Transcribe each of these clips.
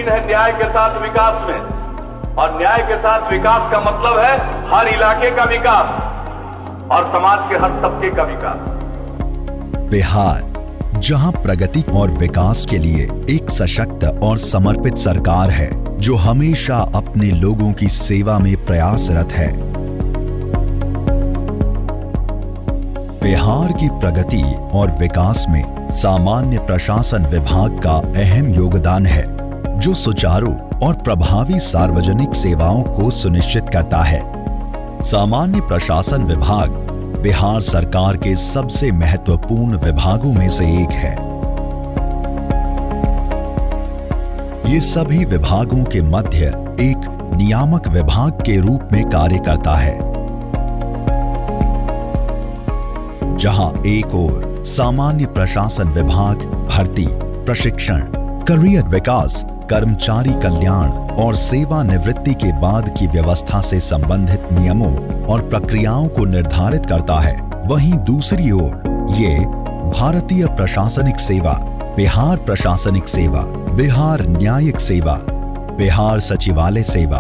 यकीन है न्याय के साथ विकास में, और न्याय के साथ विकास का मतलब है हर इलाके का विकास और समाज के हर तबके का विकास। बिहार, जहां प्रगति और विकास के लिए एक सशक्त और समर्पित सरकार है जो हमेशा अपने लोगों की सेवा में प्रयासरत है। बिहार की प्रगति और विकास में सामान्य प्रशासन विभाग का अहम योगदान है, जो सुचारू और प्रभावी सार्वजनिक सेवाओं को सुनिश्चित करता है। सामान्य प्रशासन विभाग बिहार सरकार के सबसे महत्वपूर्ण विभागों में से एक है। ये सभी विभागों के मध्य एक नियामक विभाग के रूप में कार्य करता है, जहां एक ओर सामान्य प्रशासन विभाग भर्ती, प्रशिक्षण, करियर विकास, कर्मचारी कल्याण और सेवानिवृत्ति के बाद की व्यवस्था से संबंधित नियमों और प्रक्रियाओं को निर्धारित करता है, वहीं दूसरी ओर ये भारतीय प्रशासनिक सेवा, बिहार प्रशासनिक सेवा, बिहार न्यायिक सेवा, बिहार सचिवालय सेवा,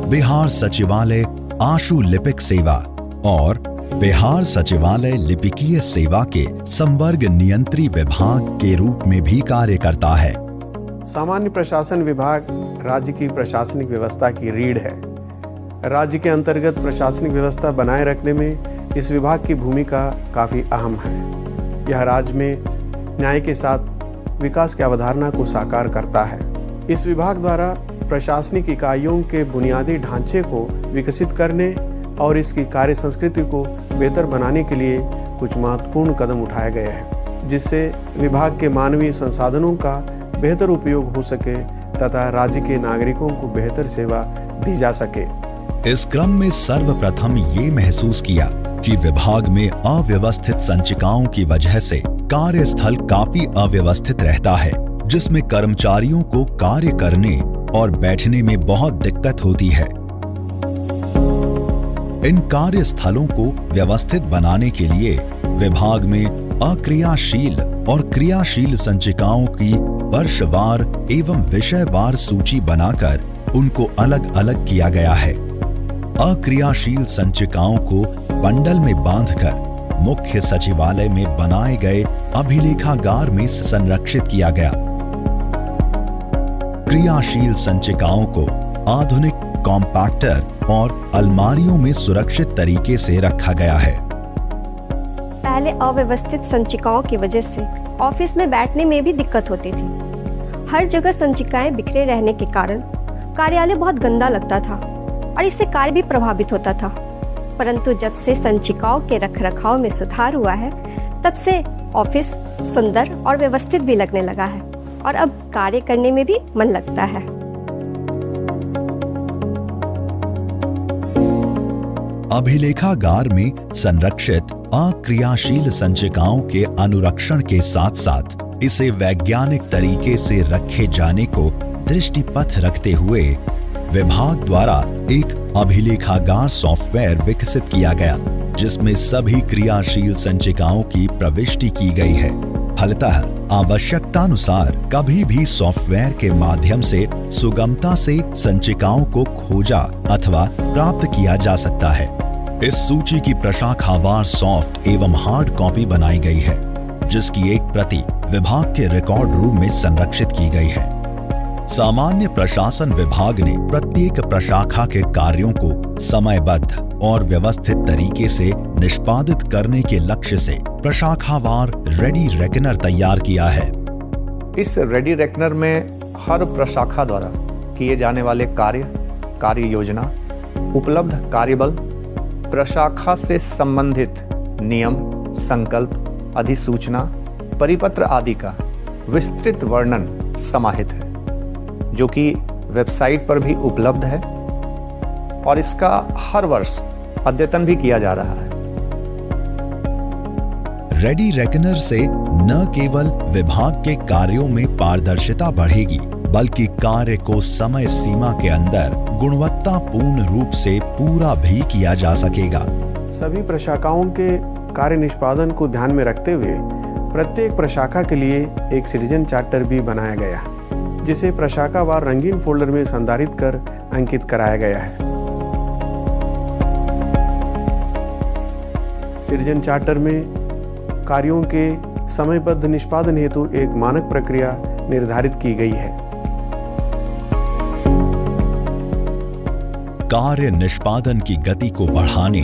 बिहार सचिवालय आशु लिपिक सेवा और बिहार सचिवालय लिपिकीय सेवा के संवर्ग नियंत्री विभाग के रूप में भी कार्य करता है। सामान्य प्रशासन विभाग राज्य की प्रशासनिक व्यवस्था की रीढ़ है। राज्य के अंतर्गत प्रशासनिक व्यवस्था बनाए रखने में इस विभाग की भूमिका काफी अहम है। यह राज्य में न्याय के साथ विकास की अवधारणा को साकार करता है। इस विभाग द्वारा प्रशासनिक इकाइयों के बुनियादी ढांचे को विकसित करने और इसकी कार्य संस्कृति को बेहतर बनाने के लिए कुछ महत्वपूर्ण कदम उठाए गए हैं, जिससे विभाग के मानवीय संसाधनों का बेहतर उपयोग हो सके तथा राज्य के नागरिकों को बेहतर सेवा दी जा सके। इस क्रम में सर्वप्रथम ये महसूस किया कि विभाग में अव्यवस्थित संचिकाओं की वजह से कार्यस्थल काफी अव्यवस्थित रहता है, जिसमें कर्मचारियों को कार्य करने और बैठने में बहुत दिक्कत होती है। इन कार्यस्थलों को व्यवस्थित बनाने के लिए विभाग में अक्रियाशील और क्रियाशील संचिकाओं की वर्षवार एवं विषयवार सूची बनाकर उनको अलग अलग किया गया है। अक्रियाशील संचिकाओं को बंडल में बांधकर मुख्य सचिवालय में बनाए गए अभिलेखागार में संरक्षित किया गया। क्रियाशील संचिकाओं को आधुनिक कॉम्पैक्टर और अलमारियों में सुरक्षित तरीके से रखा गया है। पहले अव्यवस्थित संचिकाओं की वजह से ऑफिस में बैठने में भी दिक्कत होती थी। हर जगह संचिकाएं बिखरे रहने के कारण कार्यालय बहुत गंदा लगता था और इससे कार्य भी प्रभावित होता था। परंतु जब से संचिकाओं के रखरखाव में सुधार हुआ है, तब से ऑफिस सुंदर और व्यवस्थित भी लगने लगा है और अब कार्य करने में भी मन लगता है। अभिलेखागार में संरक्षित अक्रियाशील संचिकाओं के अनुरक्षण के साथ साथ इसे वैज्ञानिक तरीके से रखे जाने को दृष्टिपथ रखते हुए विभाग द्वारा एक अभिलेखागार सॉफ्टवेयर विकसित किया गया, जिसमें सभी क्रियाशील संचिकाओं की प्रविष्टि की गई है। फलतः आवश्यकतानुसार कभी भी सॉफ्टवेयर के माध्यम से सुगमता से संचिकाओं को खोजा अथवा प्राप्त किया जा सकता है। इस सूची की प्रशाखावार सॉफ्ट एवं हार्ड कॉपी बनाई गई है, जिसकी एक प्रति विभाग के रिकॉर्ड रूम में संरक्षित की गई है। सामान्य प्रशासन विभाग ने प्रत्येक प्रशाखा के कार्यों को समयबद्ध और व्यवस्थित तरीके से निष्पादित करने के लक्ष्य से प्रशाखावार रेडी रेकनर तैयार किया है। इस रेडी रेकनर में हर प्रशाखा द्वारा किए जाने वाले कार्य योजना, उपलब्ध कार्यबल, प्रशाखा से संबंधित नियम, संकल्प, अधिसूचना, परिपत्र आदि का विस्तृत वर्णन समाहित है, जो कि वेबसाइट पर भी उपलब्ध है और इसका हर वर्ष अद्यतन भी किया जा रहा है। रेडी रेकनर से न केवल विभाग के कार्यों में पारदर्शिता बढ़ेगी, बल्कि कार्य को समय सीमा के अंदर गुणवत्तापूर्ण रूप से पूरा भी किया जा सकेगा। सभी प्रशाखाओं के कार्य निष्पादन को ध्यान में रखते हुए प्रत्येक प्रशाखा के लिए एक सिटीजन चार्टर भी बनाया गया। जिसे प्रशाखावार रंगीन फोल्डर में संधारित कर अंकित कराया गया है। सृजन चार्टर में कार्यों के समयबद्ध निष्पादन हेतु एक मानक प्रक्रिया निर्धारित की गई है। कार्य निष्पादन की गति को बढ़ाने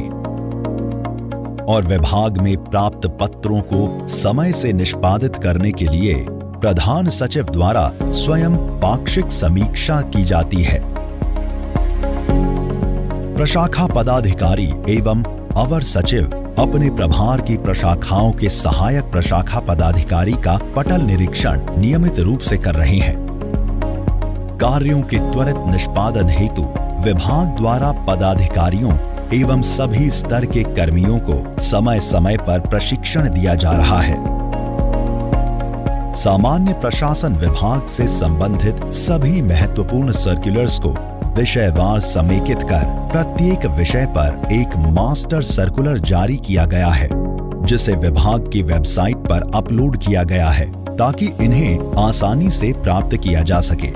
और विभाग में प्राप्त पत्रों को समय से निष्पादित करने के लिए प्रधान सचिव द्वारा स्वयं पाक्षिक समीक्षा की जाती है। प्रशाखा पदाधिकारी एवं अवर सचिव अपने प्रभार की प्रशाखाओं के सहायक प्रशाखा पदाधिकारी का पटल निरीक्षण नियमित रूप से कर रहे हैं। कार्यों के त्वरित निष्पादन हेतु विभाग द्वारा पदाधिकारियों एवं सभी स्तर के कर्मियों को समय समय पर प्रशिक्षण दिया जा रहा है। सामान्य प्रशासन विभाग से संबंधित सभी महत्वपूर्ण सर्कुलर्स को विषयवार समेकित कर प्रत्येक विषय पर एक मास्टर सर्कुलर जारी किया गया है, जिसे विभाग की वेबसाइट पर अपलोड किया गया है ताकि इन्हें आसानी से प्राप्त किया जा सके।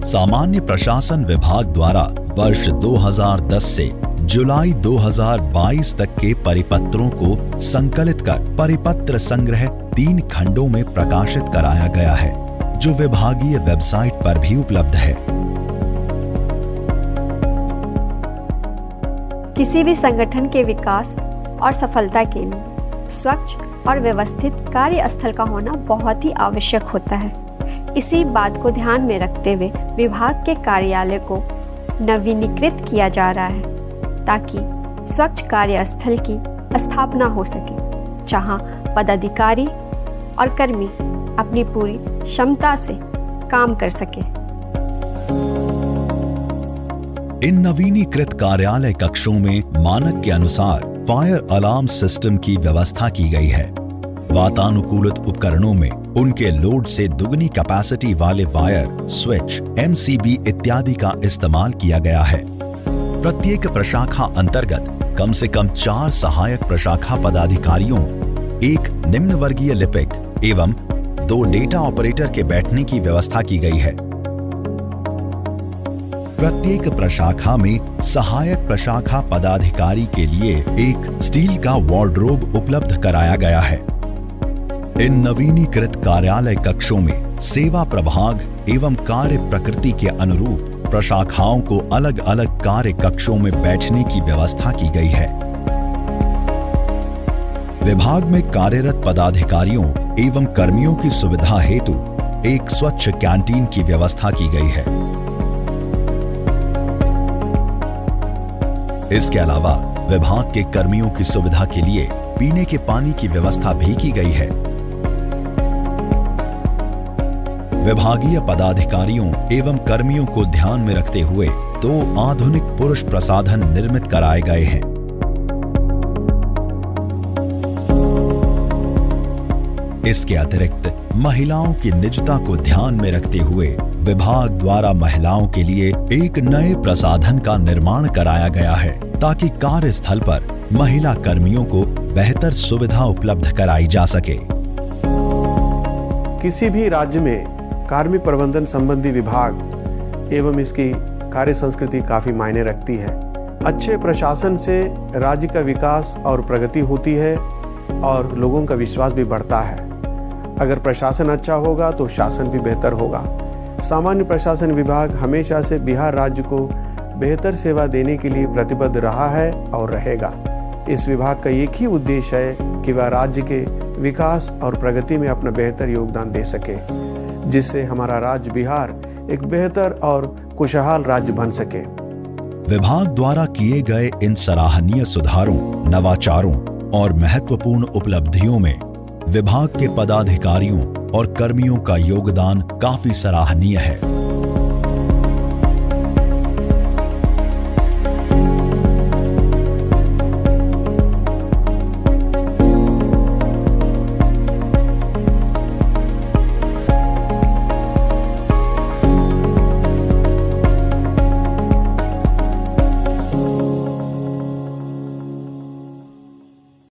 सामान्य प्रशासन विभाग द्वारा वर्ष 2010 से जुलाई 2022 तक के परिपत्रों को संकलित कर परिपत्र संग्रह 3 खंडों में प्रकाशित कराया गया है, जो विभागीय वेबसाइट पर भी उपलब्ध है। किसी भी संगठन के विकास और सफलता के लिए स्वच्छ और व्यवस्थित कार्यस्थल का होना बहुत ही आवश्यक होता है। इसी बात को ध्यान में रखते हुए विभाग के कार्यालय को नवीनीकृत किया जा रहा है ताकि स्वच्छ कार्यस्थल की स्थापना हो सके, जहां पदाधिकारी और कर्मी अपनी पूरी क्षमता से काम कर सके। इन नवीनीकृत कार्यालय कक्षों में मानक के अनुसार फायर अलार्म सिस्टम की व्यवस्था की गई है। वातानुकूलित उपकरणों में उनके लोड से दुगनी कैपेसिटी वाले वायर, स्विच, MCB इत्यादि का इस्तेमाल किया गया है। प्रत्येक प्रशाखा अंतर्गत कम से कम 4 सहायक प्रशाखा पदाधिकारियों, 1 निम्न वर्गीय लिपिक एवं 2 डेटा ऑपरेटर के बैठने की व्यवस्था की गई है। प्रत्येक प्रशाखा में सहायक प्रशाखा पदाधिकारी के लिए एक स्टील का वार्डरोब उपलब्ध कराया गया है। इन नवीनीकृत कार्यालय कक्षों में सेवा प्रभाग एवं कार्य प्रकृति के अनुरूप प्रशाखाओं को अलग अलग कार्य कक्षों में बैठने की व्यवस्था की गई है। विभाग में कार्यरत पदाधिकारियों एवं कर्मियों की सुविधा हेतु एक स्वच्छ कैंटीन की व्यवस्था की गई है। इसके अलावा विभाग के कर्मियों की सुविधा के लिए पीने के पानी की व्यवस्था भी की गई है। विभागीय पदाधिकारियों एवं कर्मियों को ध्यान में रखते हुए 2 आधुनिक पुरुष प्रसाधन निर्मित कराए गए हैं। इसके अतिरिक्त महिलाओं की निजता को ध्यान में रखते हुए विभाग द्वारा महिलाओं के लिए एक नए प्रसाधन का निर्माण कराया गया है, ताकि कार्यस्थल पर महिला कर्मियों को बेहतर सुविधा उपलब्ध कराई जा सके। किसी भी राज्य में कार्मिक प्रबंधन संबंधी विभाग एवं इसकी कार्य संस्कृति काफी मायने रखती है। अच्छे प्रशासन से राज्य का विकास और प्रगति होती है और लोगों का विश्वास भी बढ़ता है। अगर प्रशासन अच्छा होगा तो शासन भी बेहतर होगा। सामान्य प्रशासन विभाग हमेशा से बिहार राज्य को बेहतर सेवा देने के लिए प्रतिबद्ध रहा है और रहेगा। इस विभाग का एक ही उद्देश्य है कि वह राज्य के विकास और प्रगति में अपना बेहतर योगदान दे सके, जिससे हमारा राज्य बिहार एक बेहतर और खुशहाल राज्य बन सके। विभाग द्वारा किए गए इन सराहनीय सुधारों, नवाचारों और महत्वपूर्ण उपलब्धियों में विभाग के पदाधिकारियों और कर्मियों का योगदान काफी सराहनीय है।